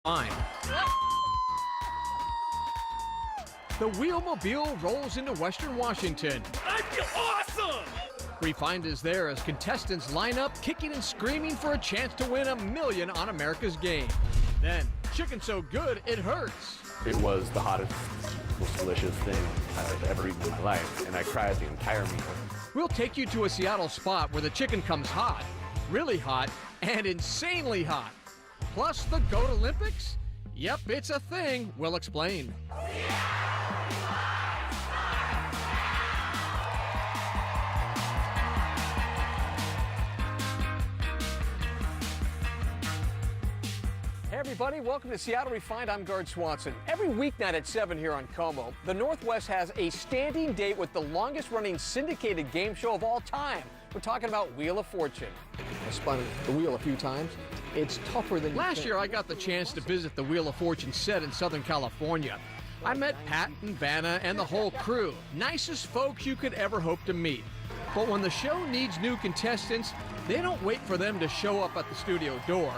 Fine. The Wheelmobile rolls into Western Washington. I feel awesome! Refined is there as contestants line up, kicking and screaming for a chance to win $1 million on America's Game. Then, chicken so good it hurts. It was the hottest, most delicious thing I've ever eaten in my life, and I cried the entire meal. We'll take you to a Seattle spot where the chicken comes hot, really hot, and insanely hot. Plus the GOAT Olympics? Yep, it's a thing. We'll explain. Hey everybody, welcome to Seattle Refined. I'm Gard Swanson. Every weeknight at 7 here on KOMO, the Northwest has a standing date with the longest running syndicated game show of all time. We're talking about Wheel of Fortune. I spun the wheel a few times. It's tougher than Last year, I got the chance to visit the Wheel of Fortune set in Southern California. I met Pat and Vanna and the whole crew. Nicest folks you could ever hope to meet. But when the show needs new contestants, they don't wait for them to show up at the studio door.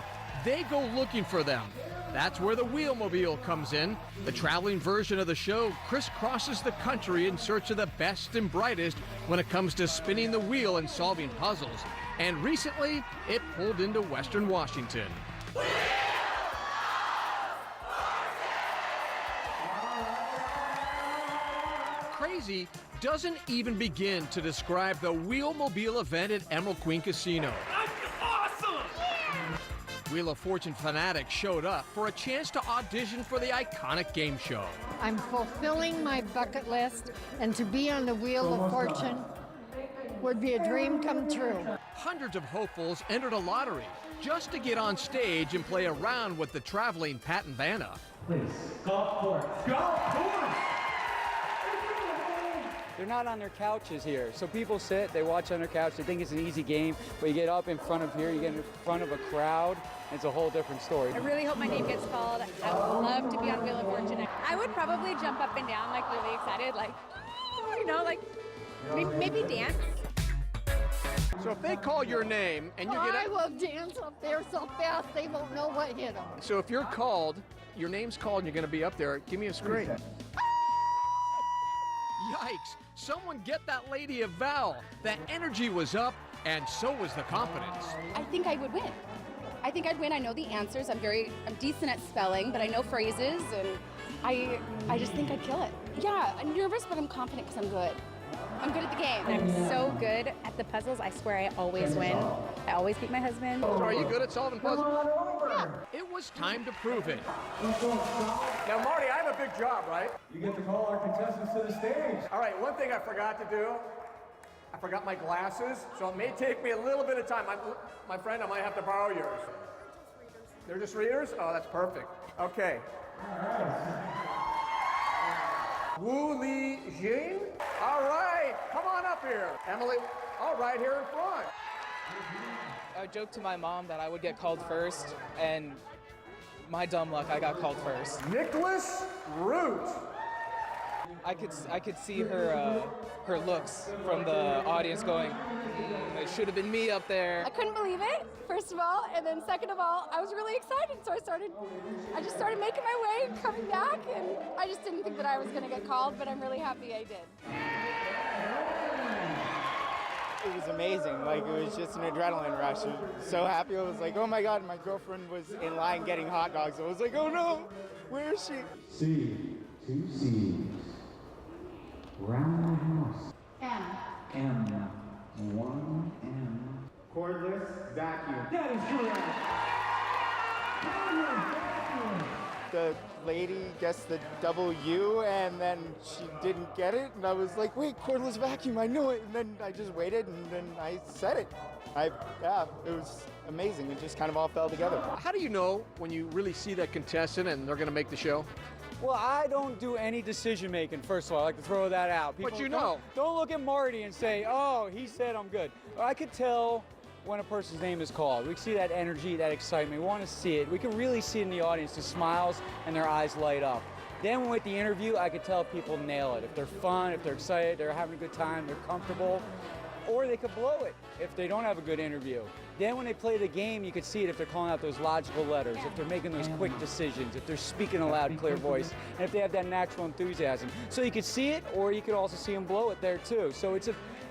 They go looking for them. That's where the Wheelmobile comes in. The traveling version of the show crisscrosses the country in search of the best and brightest when it comes to spinning the wheel and solving puzzles. And recently, it pulled into Western Washington. Crazy doesn't even begin to describe the Wheelmobile event at Emerald Queen Casino. I feel awesome! Wheel of Fortune fanatics showed up for a chance to audition for the iconic game show. I'm fulfilling my bucket list, and to be on the Wheel of Fortune would be a dream come true. Hundreds of hopefuls entered a lottery just to get on stage and play around with the traveling Pat and Vanna. Please, golf course. Golf course! They're not on their couches here. So people sit, they watch on their couch, they think it's an easy game, but you get up in front of here, you get in front of a crowd, and it's a whole different story. I really hope my name gets called. I would love to be on Wheel of Fortune. I would probably jump up and down, like really excited, like, you know, like maybe dance. So if they call your name and you get I will dance up there so fast they won't know what hit them. So if you're called, your name's called and you're going to be up there, give me a scream. Yikes! Someone get that lady a vowel. The energy was up, and so was the confidence. I think I would win. I think I'd win. I know the answers. I'm decent at spelling, but I know phrases, and I just think I'd kill it. Yeah, I'm nervous, but I'm confident because I'm good. I'm good at the game. I'm so good at the puzzles. I swear I always win. I always beat my husband. So are you good at solving puzzles? Yeah. It was time to prove it. Now, Marty, I have a big job, right? You get to call our contestants to the stage. All right, one thing I forgot to do, I forgot my glasses, so it may take me a little bit of time. My friend, I might have to borrow yours. They're just readers? Oh, that's perfect. Okay. Wu Li Jing? All right, come on up here. Emily, all right, here in front. I joked to my mom that I would get called first, and my dumb luck, I got called first. Nicholas Root. I could see her her looks from the audience going, it should have been me up there. I couldn't believe it, first of all, and then second of all, I was really excited, so I just started making my way, coming back, and I just didn't think that I was going to get called, but I'm really happy I did. It was amazing. Like, it was just an adrenaline rush. I was so happy. I was like, oh my God, my girlfriend was in line getting hot dogs. I was like, oh no, where is she? C, 2 C's. Round the house. M. 1 M. Cordless vacuum. That is correct. The lady guessed the W, and then she didn't get it, and I was like, wait, cordless vacuum, I knew it, and then I just waited, and then I said it. It was amazing. It just kind of all fell together. How do you know when you really see that contestant and they're going to make the show? Well, I don't do any decision making, first of all. I like to throw that out. But you know. Don't look at Marty and say, oh, he said I'm good. I could tell when a person's name is called. We can see that energy, that excitement. We want to see it. We can really see it in the audience, the smiles and their eyes light up. Then with the interview, I could tell people nail it. If they're fun, if they're excited, they're having a good time, they're comfortable. or they could blow it if they don't have a good interview. Then when they play the game, you could see it if they're calling out those logical letters, if they're making those quick decisions, if they're speaking a loud, clear voice, and if they have that natural enthusiasm. So you could see it, or you could also see them blow it there too. So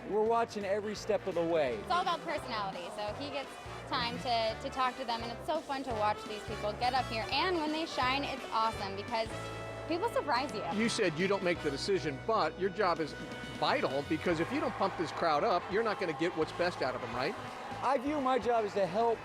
we're watching every step of the way. It's all about personality, so he gets time to talk to them, and it's so fun to watch these people get up here. And when they shine, it's awesome because people surprise you. You said you don't make the decision, but your job is vital because if you don't pump this crowd up, you're not going to get what's best out of them, right? I view my job as to help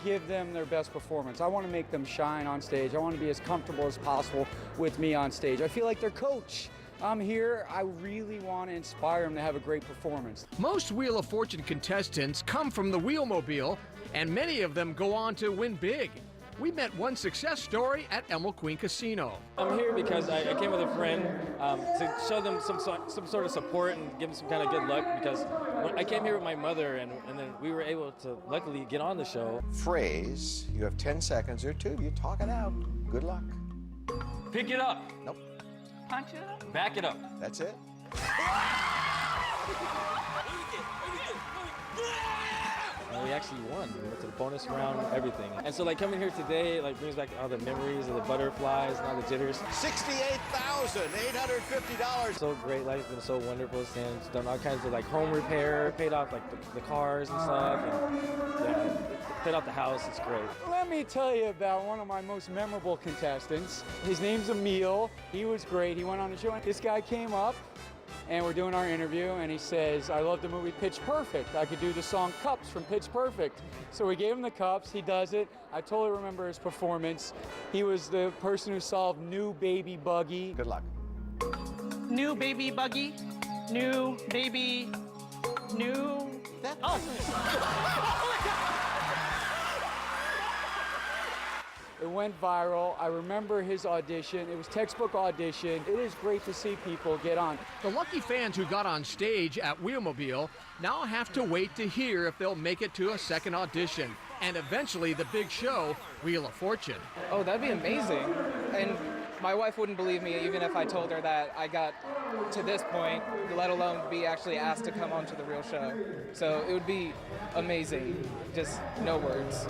give them their best performance. I want to make them shine on stage. I want to be as comfortable as possible with me on stage. I feel like their coach. I'm here. I really want to inspire them to have a great performance. Most Wheel of Fortune contestants come from the Wheelmobile, and many of them go on to win big. We met one success story at Emerald Queen Casino. I'm here because I came with a friend to show them some sort of support and give them some kind of good luck, because when I came here with my mother and then we were able to luckily get on the show. Phrase, you have 10 seconds or two, you talk it out. Good luck. Pick it up. Nope. Punch it up. Back it up. That's it. And we actually won. We went to the bonus round, everything. And so like coming here today like brings back all the memories of the butterflies and all the jitters. $68,850. So great. Life's been so wonderful since. Done all kinds of like home repair, paid off like the cars and stuff. And yeah, paid off the house. It's great. Let me tell you about one of my most memorable contestants. His name's Emil. He was great. He went on the show. This guy came up and we're doing our interview and he says, I love the movie Pitch Perfect. I could do the song Cups from Pitch Perfect. So we gave him the cups. He does it. I totally remember his performance. He was the person who solved New Baby Buggy. Good luck. New baby buggy. New baby. New. Oh. It went viral. I remember his audition. It was textbook audition. It is great to see people get on. The lucky fans who got on stage at Wheelmobile now have to wait to hear if they'll make it to a second audition and eventually the big show, Wheel of Fortune. Oh, that'd be amazing. And my wife wouldn't believe me even if I told her that I got to this point, let alone be actually asked to come onto the real show. So it would be amazing. Just no words.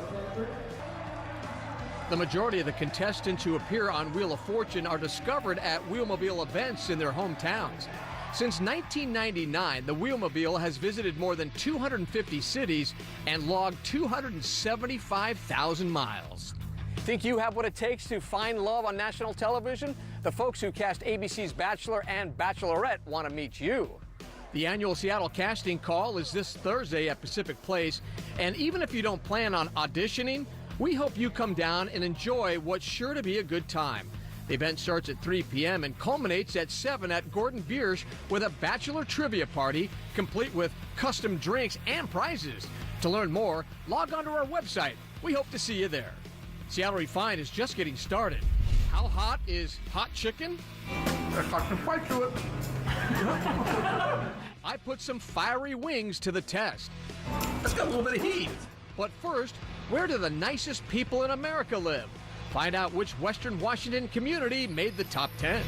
The majority of the contestants who appear on Wheel of Fortune are discovered at Wheelmobile events in their hometowns. Since 1999, the Wheelmobile has visited more than 250 cities and logged 275,000 miles. Think you have what it takes to find love on national television? The folks who cast ABC's Bachelor and Bachelorette want to meet you. The annual Seattle casting call is this Thursday at Pacific Place, and even if you don't plan on auditioning, we hope you come down and enjoy what's sure to be a good time. The event starts at 3 p.m. and culminates at 7 at Gordon Biersch with a bachelor trivia party complete with custom drinks and prizes. To learn more, log on to our website. We hope to see you there. Seattle Refined is just getting started. How hot is hot chicken? There's got some fight to it. I put some fiery wings to the test. It's got a little bit of heat. But first, where do the nicest people in America live? Find out which Western Washington community made the top 10.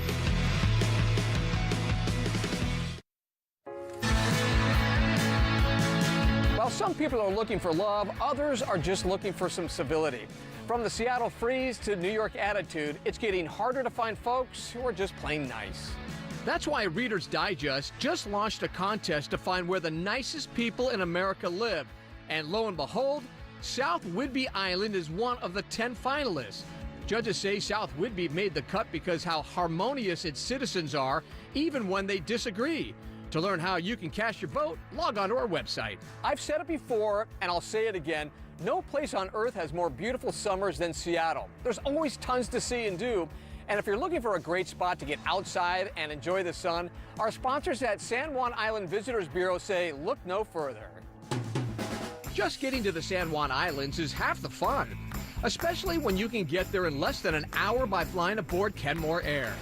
While some people are looking for love, others are just looking for some civility. From the Seattle freeze to New York attitude, it's getting harder to find folks who are just plain nice. That's why Reader's Digest just launched a contest to find where the nicest people in America live. And lo and behold, South Whidbey Island is one of the 10 finalists. Judges say South Whidbey made the cut because how harmonious its citizens are, even when they disagree. To learn how you can cast your vote, log on to our website. I've said it before, and I'll say it again, no place on earth has more beautiful summers than Seattle. There's always tons to see and do, and if you're looking for a great spot to get outside and enjoy the sun, our sponsors at San Juan Island Visitors Bureau say look no further. Just getting to the San Juan Islands is half the fun, especially when you can get there in less than an hour by flying aboard Kenmore Air.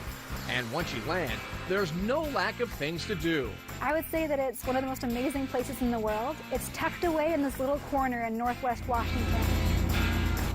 And once you land, there's no lack of things to do. I would say that it's one of the most amazing places in the world. It's tucked away in this little corner in Northwest Washington.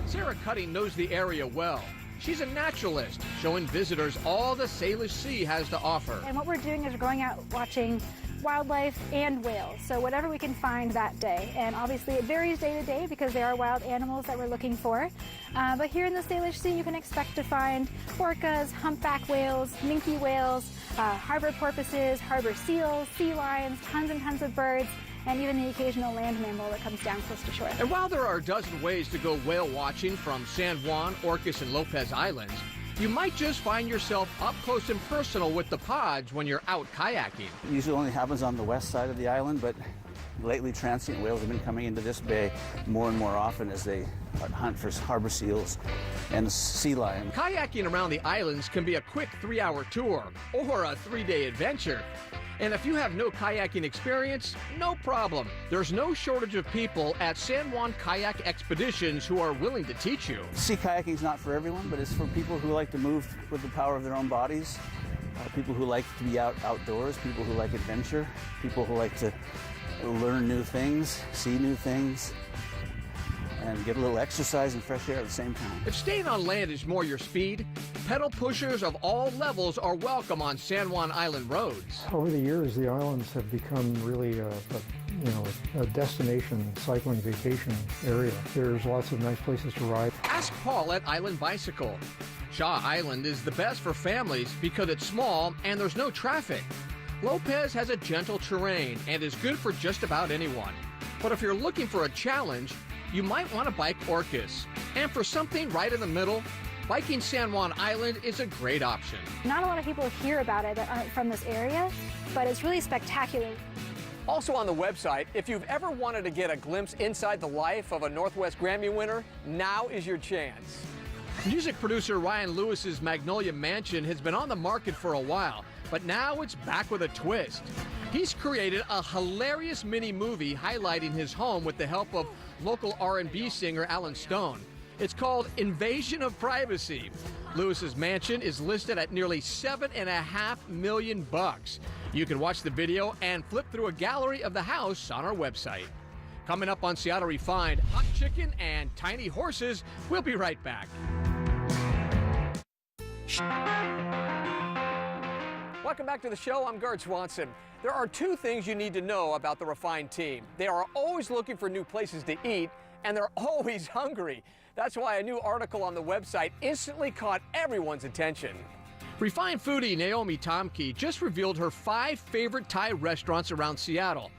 Sarah Cutting knows the area well. She's a naturalist, showing visitors all the Salish Sea has to offer. And what we're doing is we're going out watching wildlife, and whales. So whatever we can find that day. And obviously it varies day to day because there are wild animals that we're looking for. But here in the Salish Sea, you can expect to find orcas, humpback whales, minke whales, harbor porpoises, harbor seals, sea lions, tons and tons of birds, and even the occasional land mammal that comes down close to shore. And while there are a dozen ways to go whale watching from San Juan, Orcas, and Lopez Islands, you might just find yourself up close and personal with the pods when you're out kayaking. It usually only happens on the west side of the island, but lately transient whales have been coming into this bay more and more often as they hunt for harbor seals and sea lion. Kayaking around the islands can be a quick 3-hour tour or a 3-day adventure. And if you have no kayaking experience, no problem. There's no shortage of people at San Juan Kayak Expeditions who are willing to teach you. Sea kayaking is not for everyone, but it's for people who like to move with the power of their own bodies, people who like to be outdoors, people who like adventure, people who like to learn new things, see new things, and get a little exercise and fresh air at the same time. If staying on land is more your speed, pedal pushers of all levels are welcome on San Juan Island roads. Over the years, the islands have become really a destination cycling vacation area. There's lots of nice places to ride. Ask Paul at Island Bicycle. Shaw Island is the best for families because it's small and there's no traffic. Lopez has a gentle terrain and is good for just about anyone. But if you're looking for a challenge, you might want to bike Orcas. And for something right in the middle, biking San Juan Island is a great option. Not a lot of people hear about it that aren't from this area, but it's really spectacular. Also on the website, if you've ever wanted to get a glimpse inside the life of a Northwest Grammy winner, now is your chance. Music producer Ryan Lewis's Magnolia Mansion has been on the market for a while, but now it's back with a twist. He's created a hilarious mini-movie highlighting his home with the help of local R&B singer Alan Stone. It's called Invasion of Privacy. Lewis's mansion is listed at nearly $7.5 million. You can watch the video and flip through a gallery of the house on our website. Coming up on Seattle Refined, hot chicken and tiny horses. We'll be right back. Welcome back to the show. I'm Gard Swanson. There are two things you need to know about the Refined team. They are always looking for new places to eat, and they're always hungry. That's why a new article on the website instantly caught everyone's attention. Refined foodie Naomi Tomke just revealed her 5 favorite Thai restaurants around Seattle.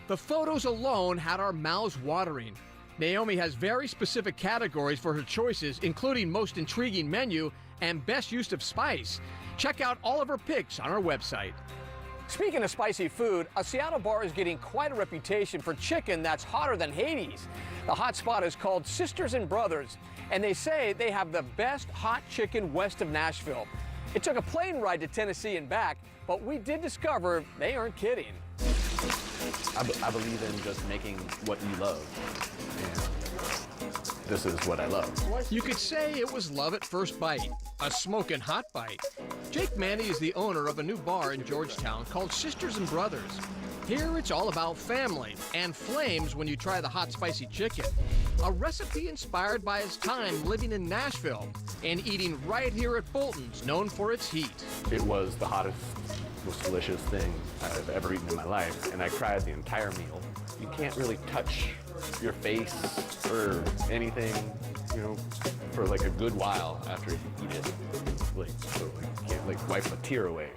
The photos alone had our mouths watering. Naomi has very specific categories for her choices, including most intriguing menu and best use of spice. Check out all of her picks on our website. Speaking of spicy food, a Seattle bar is getting quite a reputation for chicken that's hotter than Hades. The hot spot is called Sisters and Brothers, and they say they have the best hot chicken west of Nashville. It took a plane ride to Tennessee and back, but we did discover they aren't kidding. I believe in just making what you love. And this is what I love. You could say it was love at first bite, a smoking hot bite. Jake Manny is the owner of a new bar in Georgetown called Sisters and Brothers. Here it's all about family and flames when you try the hot spicy chicken. A recipe inspired by his time living in Nashville and eating right here at Bolton's, known for its heat. It was the hottest, most delicious thing I've ever eaten in my life, and I cried the entire meal. You can't really touch your face or anything, you know, for like a good while after you eat it. Like, so you can't like wipe a tear away.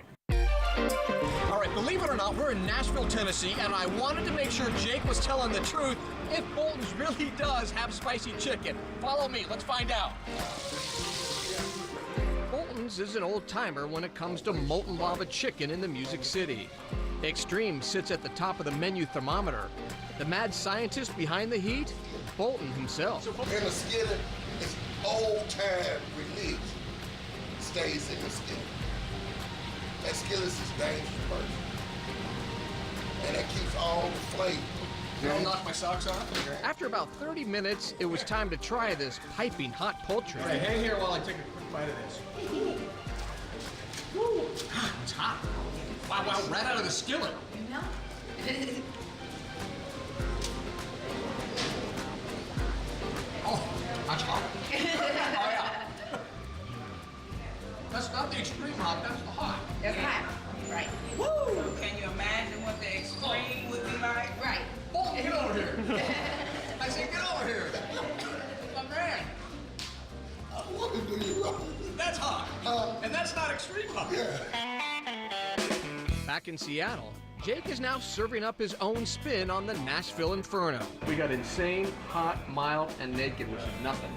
All right, believe it or not, we're in Nashville, Tennessee, and I wanted to make sure Jake was telling the truth if Bolton's really does have spicy chicken. Follow me, let's find out. Bolton's is an old-timer when it comes to molten lava chicken in the Music City. Extreme sits at the top of the menu thermometer. The mad scientist behind the heat? Bolton himself. In the skillet, it's old-time religion stays in the skillet. That skillet is dangerous person. And that keeps all the flavor. You don't knock my socks off? After about 30 minutes, it was time to try this piping hot poultry. All right, hang here while I take a quick bite of this. Woo! God, it's hot. Wow, wow, right out of the skillet. Oh, that's hot. Oh, yeah. That's not the extreme hot, that's the hot. It's hot. Right. Woo! So can you imagine what the extreme would be like? Right. Oh, get over here. I said, get over here. My man. That's hot. And that's not extreme hot. Back in Seattle, Jake is now serving up his own spin on the Nashville Inferno. We got insane, hot, mild, and naked, which is nothing.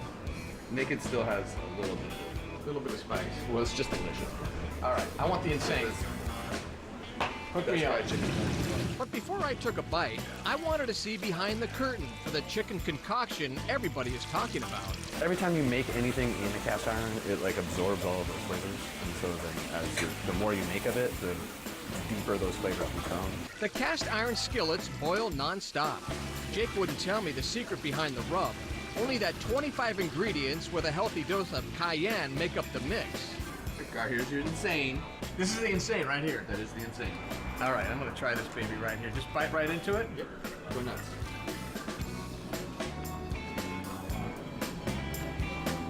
Naked still has a little bit of spice. Well, it's just delicious. All right, I want the insane. Hook me up. But before I took a bite, I wanted to see behind the curtain for the chicken concoction everybody is talking about. Every time you make anything in a cast iron, it like absorbs all of those flavors. And so then the more you make of it, the deeper those flavors become. The cast iron skillets boil non-stop. Jake wouldn't tell me the secret behind the rub, only that 25 ingredients with a healthy dose of cayenne make up the mix. Here's your insane. This is the insane right here. That is the insane. All right, I'm gonna try this baby right here. Just bite right into it. Yep. Go nuts.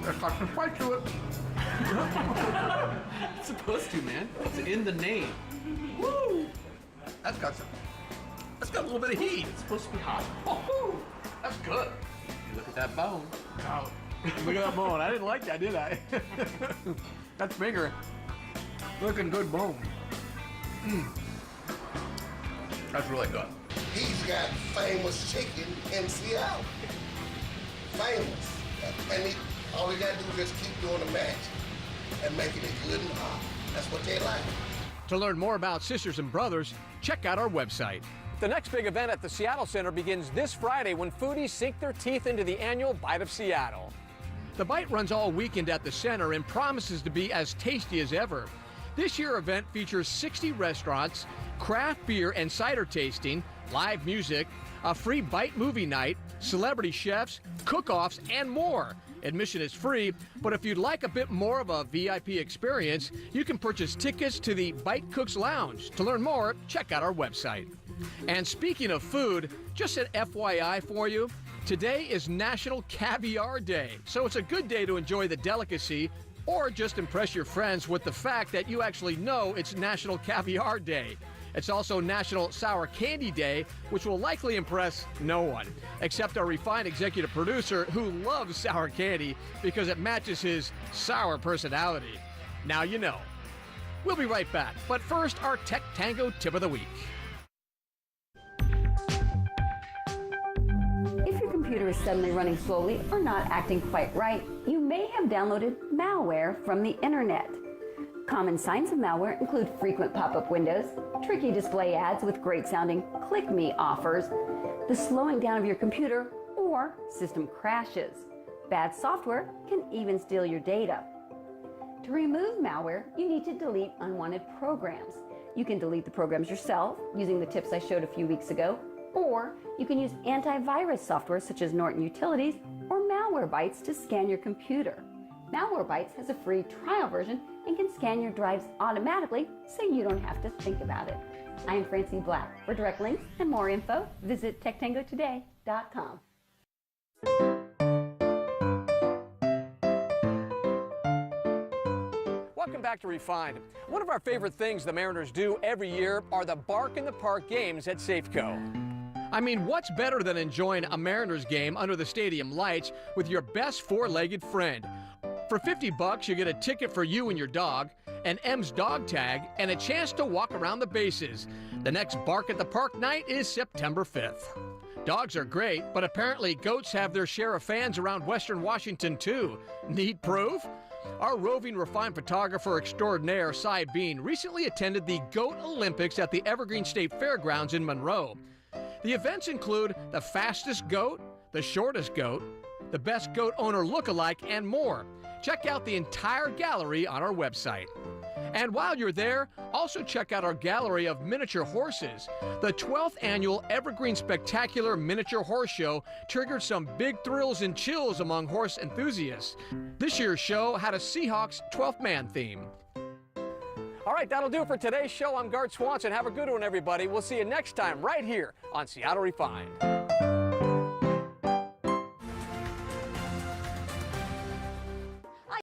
There's got some spice to it. It's supposed to, man. It's in the name. Woo! That's got a little bit of heat. It's supposed to be hot. Oh, that's good. You look at that bone. Oh, look at that bone. I didn't like that, did I? That's bigger. Looking good bone. That's really good. He's got famous chicken in Seattle. Famous. And all he got to do is just keep doing the match and making it good and hot. That's what they like. To learn more about Sisters and Brothers, check out our website. The next big event at the Seattle Center begins this Friday when foodies sink their teeth into the annual Bite of Seattle. The Bite runs all weekend at the center and promises to be as tasty as ever. This year's event features 60 restaurants, craft beer and cider tasting, live music, a free Bite movie night, celebrity chefs, cook-offs, and more. Admission is free, but if you'd like a bit more of a VIP experience, you can purchase tickets to the Bite Cooks Lounge. To learn more, check out our website. And speaking of food, just an FYI for you, today is National Caviar Day, so it's a good day to enjoy the delicacy or just impress your friends with the fact that you actually know it's National Caviar Day. It's also National Sour Candy Day, which will likely impress no one, except our refined executive producer who loves sour candy because it matches his sour personality. Now you know. We'll be right back, but first, our Tech Tango Tip of the Week. If your computer is suddenly running slowly or not acting quite right, you may have downloaded malware from the internet. Common signs of malware include frequent pop-up windows, tricky display ads with great-sounding click me offers, the slowing down of your computer, or system crashes. Bad software can even steal your data. To remove malware, you need to delete unwanted programs. You can delete the programs yourself using the tips I showed a few weeks ago, or you can use antivirus software such as Norton Utilities or Malwarebytes to scan your computer. Malwarebytes has a free trial version and can scan your drives automatically so you don't have to think about it. I am Francie Black. For direct links and more info, visit techtangotoday.com. Welcome back to Refined. One of our favorite things the Mariners do every year are the Bark in the Park games at Safeco. I mean, what's better than enjoying a Mariners game under the stadium lights with your best four-legged friend? For $50, you get a ticket for you and your dog, an M's dog tag, and a chance to walk around the bases. The next Bark at the Park night is September 5th. Dogs are great, but apparently goats have their share of fans around Western Washington too. Need proof? Our roving refined photographer extraordinaire, Cy Bean, recently attended the Goat Olympics at the Evergreen State Fairgrounds in Monroe. The events include the fastest goat, the shortest goat, the best goat owner look-alike, and more. Check out the entire gallery on our website. And while you're there, also check out our gallery of miniature horses. The 12th annual Evergreen Spectacular Miniature Horse Show triggered some big thrills and chills among horse enthusiasts. This year's show had a Seahawks 12th man theme. All right, that'll do it for today's show. I'm Gart Swanson. Have a good one, everybody. We'll see you next time right here on Seattle Refined.